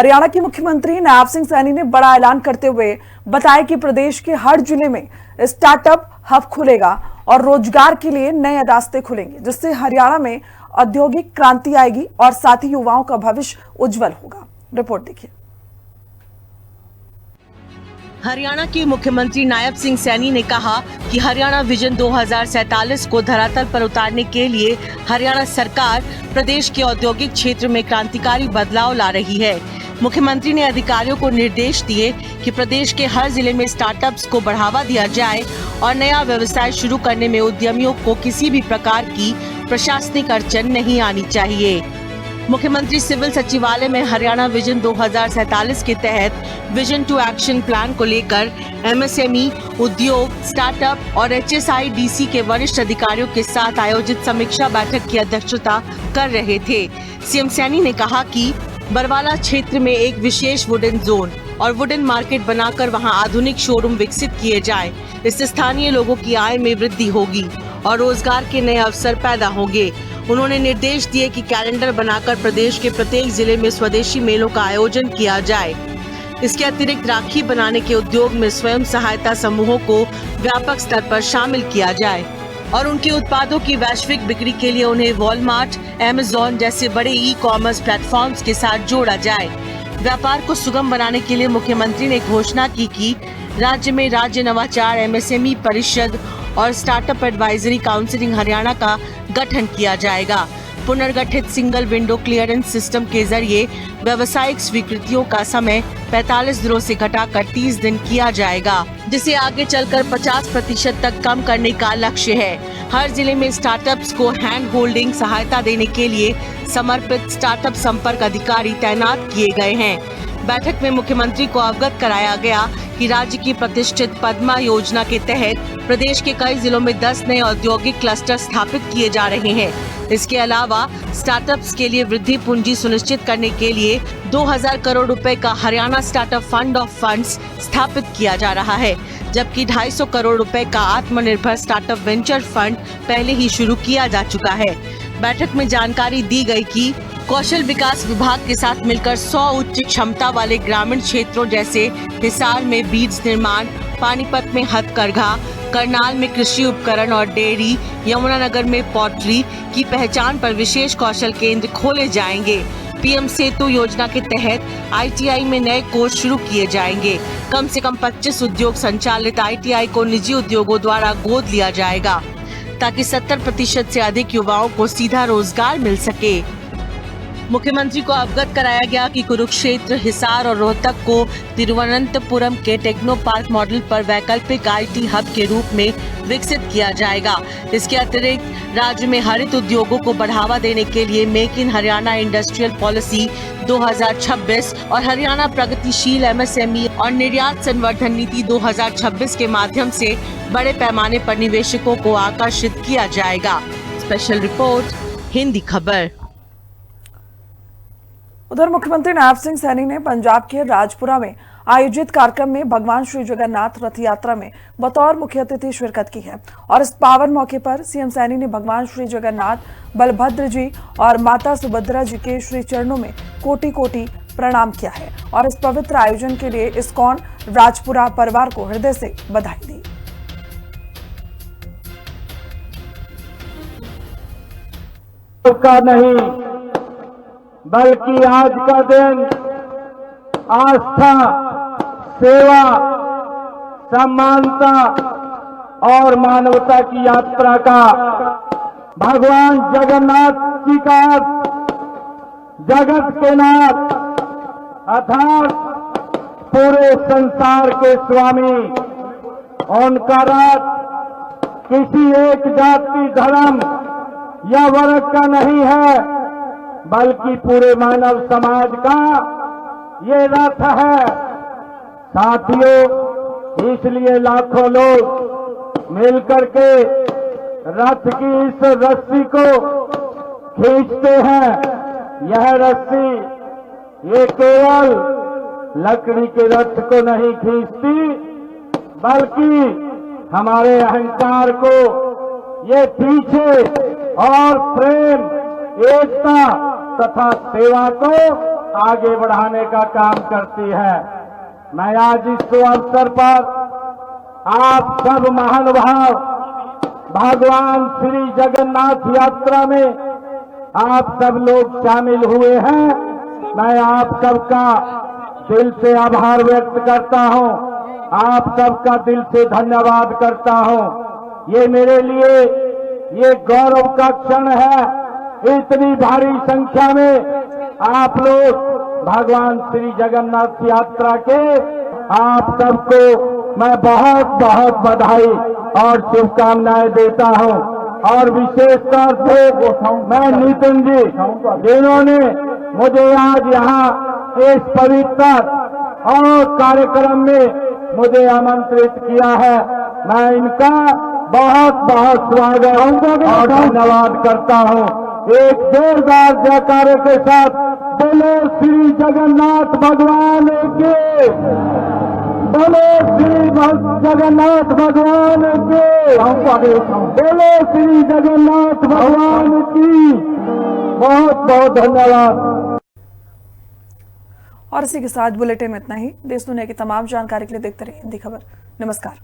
हरियाणा के मुख्यमंत्री नायब सिंह सैनी ने बड़ा ऐलान करते हुए बताया कि प्रदेश के हर जिले में स्टार्टअप हब खुलेगा और रोजगार के लिए नए रास्ते खुलेंगे, जिससे हरियाणा में औद्योगिक क्रांति आएगी और साथ ही युवाओं का भविष्य उज्जवल होगा। रिपोर्ट देखिए। हरियाणा के मुख्यमंत्री नायब सिंह सैनी ने कहा कि हरियाणा विजन 2047 को धरातल पर उतारने के लिए हरियाणा सरकार प्रदेश के औद्योगिक क्षेत्र में क्रांतिकारी बदलाव ला रही है। मुख्यमंत्री ने अधिकारियों को निर्देश दिए कि प्रदेश के हर जिले में स्टार्टअप्स को बढ़ावा दिया जाए और नया व्यवसाय शुरू करने में उद्यमियों को किसी भी प्रकार की प्रशासनिक अड़चन नहीं आनी चाहिए। मुख्यमंत्री सिविल सचिवालय में हरियाणा विजन 2047 के तहत विजन टू एक्शन प्लान को लेकर एमएसएमई, उद्योग, स्टार्टअप और HSIDC के वरिष्ठ अधिकारियों के साथ आयोजित समीक्षा बैठक की अध्यक्षता कर रहे थे। सीएम सैनी ने कहा कि बरवाला क्षेत्र में एक विशेष वुडन जोन और वुडन मार्केट बनाकर वहां आधुनिक शोरूम विकसित किए जाएं। इससे स्थानीय लोगों की आय में वृद्धि होगी और रोजगार के नए अवसर पैदा होंगे। उन्होंने निर्देश दिए कि कैलेंडर बनाकर प्रदेश के प्रत्येक जिले में स्वदेशी मेलों का आयोजन किया जाए। इसके अतिरिक्त राखी बनाने के उद्योग में स्वयं सहायता समूहों को व्यापक स्तर पर शामिल किया जाए और उनके उत्पादों की वैश्विक बिक्री के लिए उन्हें वॉलमार्ट, अमेज़न जैसे बड़े ई-कॉमर्स प्लेटफॉर्म्स के साथ जोड़ा जाए। व्यापार को सुगम बनाने के लिए मुख्यमंत्री ने घोषणा की कि राज्य में राज्य नवाचार MSME परिषद और स्टार्टअप एडवाइजरी काउंसिलिंग हरियाणा का गठन किया जाएगा। पुनर्गठित सिंगल विंडो क्लियरेंस सिस्टम के जरिए व्यावसायिक स्वीकृतियों का समय 45 दिनों से घटाकर 30 दिन किया जाएगा, जिसे आगे चलकर 50% तक कम करने का लक्ष्य है। हर जिले में स्टार्टअप्स को हैंड होल्डिंग सहायता देने के लिए समर्पित स्टार्टअप संपर्क अधिकारी तैनात किए गए हैं। बैठक में मुख्यमंत्री को अवगत कराया गया कि राज्य की प्रतिष्ठित पद्मा योजना के तहत प्रदेश के कई जिलों में 10 नए औद्योगिक क्लस्टर स्थापित किए जा रहे हैं। इसके अलावा स्टार्टअप्स के लिए वृद्धि पूंजी सुनिश्चित करने के लिए 2000 करोड़ रुपए का Haryana startup fund of funds स्थापित किया जा रहा है, जबकि 250 करोड़ रुपए का आत्मनिर्भर स्टार्टअप वेंचर फंड पहले ही शुरू किया जा चुका है। बैठक में जानकारी दी गई कि कौशल विकास विभाग के साथ मिलकर 100 उच्च क्षमता वाले ग्रामीण क्षेत्रों जैसे हिसार में बीज निर्माण, पानीपत में हथकरघा, करनाल में कृषि उपकरण और डेयरी, यमुनानगर में पॉटरी की पहचान पर विशेष कौशल केंद्र खोले जाएंगे। पीएम सेतु योजना के तहत ITI में नए कोर्स शुरू किए जाएंगे। कम से कम 25 उद्योग संचालित ITI को निजी उद्योगों द्वारा गोद लिया जाएगा, ताकि 70% से अधिक युवाओं को सीधा रोजगार मिल सके। मुख्यमंत्री को अवगत कराया गया कि कुरुक्षेत्र, हिसार और रोहतक को Thiruvananthapuram K techno park model पर वैकल्पिक IT हब के रूप में विकसित किया जाएगा। इसके अतिरिक्त राज्य में हरित उद्योगों को बढ़ावा देने के लिए make in Haryana industrial policy 2026 और हरियाणा प्रगतिशील MSME और निर्यात संवर्धन नीति 2026 के माध्यम से बड़े पैमाने पर निवेशकों को आकर्षित किया जाएगा। स्पेशल रिपोर्ट, हिंदी खबर। उधर मुख्यमंत्री नायब सिंह सैनी ने पंजाब के राजपुरा में आयोजित कार्यक्रम में भगवान श्री जगन्नाथ रथ यात्रा में बतौर मुख्य अतिथि शिरकत की है और इस पावन मौके पर सीएम सैनी ने भगवान श्री जगन्नाथ, बलभद्र जी और माता सुभद्रा जी के श्री चरणों में कोटि कोटि प्रणाम किया है और इस पवित्र आयोजन के लिए इस्कॉन राजपुरा परिवार को हृदय से बधाई दी। नहीं बल्कि आज का दिन आस्था, सेवा, समानता और मानवता की यात्रा का भगवान जगन्नाथ जी का जगत के नाथ अर्थात पूरे संसार के स्वामी, उनका रथ किसी एक जाति, धर्म या वर्ग का नहीं है, बल्कि पूरे मानव समाज का ये रथ है। साथियों, इसलिए लाखों लोग मिलकर के रथ की इस रस्सी को खींचते हैं। यह रस्सी ये केवल लकड़ी के रथ को नहीं खींचती, बल्कि हमारे अहंकार को ये पीछे और प्रेम, एकता तथा सेवा को आगे बढ़ाने का काम करती है। मैं आज इस अवसर पर आप सब महानुभाव भगवान श्री जगन्नाथ यात्रा में आप सब लोग शामिल हुए हैं। मैं आप सबका दिल से आभार व्यक्त करता हूं, आप सबका दिल से धन्यवाद करता हूं। ये मेरे लिए ये गौरव का क्षण है, इतनी भारी संख्या में आप लोग भगवान श्री जगन्नाथ यात्रा के आप सबको मैं बहुत बहुत बधाई और शुभकामनाएं देता हूं। और विशेष तौर से मैं नितिन जी जिन्होंने मुझे आज यहाँ इस पवित्र और कार्यक्रम में मुझे आमंत्रित किया है, मैं इनका बहुत बहुत स्वागत और धन्यवाद करता हूँ। एक जोरदार जयकारे के साथ बोलो श्री जगन्नाथ भगवान के, बोलो श्री जगन्नाथ भगवान के, बोलो श्री जगन्नाथ भगवान की बहुत बहुत धन्यवाद। और इसी के साथ बुलेटिन में इतना ही। देश दुनिया की तमाम जानकारी के लिए देखते रहिए हिंदी खबर। नमस्कार।